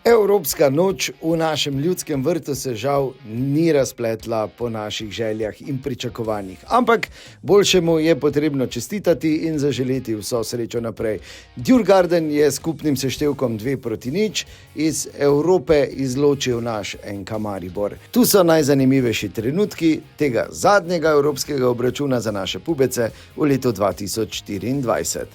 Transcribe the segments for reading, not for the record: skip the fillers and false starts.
Evropska noč v našem Ljudskem vrtu se žal ni razpletla po naših željah in pričakovanjih. Ampak boljšemu je potrebno čestitati in zaželeti vso srečo naprej. Djurgården je skupnim seštevkom 2-0 iz Evrope izločil naš NK Maribor. Tu so najzanimivejši trenutki tega zadnjega evropskega obračuna za naše pubece v letu 2024.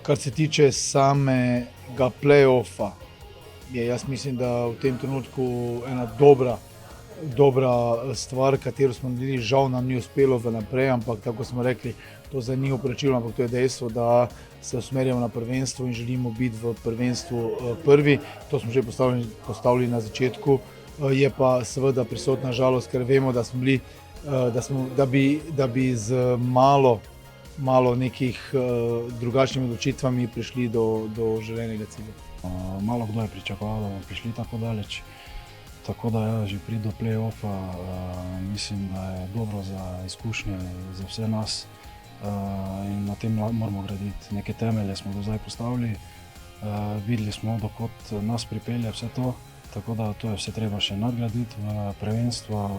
Kar se tiče samega play-offa, jaz mislim, da v tem trenutku ena dobra stvar, katero smo naredili, žal nam ni uspelo vnaprej, ampak tako smo rekli, to zdaj ni opračilo, ampak to je dejstvo, da se usmerjamo na prvenstvo in želimo biti v prvenstvu prvi. To smo že postavili na začetku, je pa seveda prisotna žalost, ker vemo, da bi z malo nekih drugačnimi odločitvami prišli do želenega cilja. Malo kdo je pričakoval, da bomo prišli tako daleč. Tako da ja, že priti do play-offa, mislim, da je dobro za izkušnje, za vse nas. In na tem moramo graditi. Neke temelje smo do zdaj postavili, videli smo, dokot nas pripelje vse to. Tako da to je vse treba še nadgraditi v prvenstvo.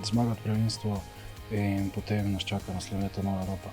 zmagati prvenstvo in potem nas čaka naslednje leto Nova Evropa.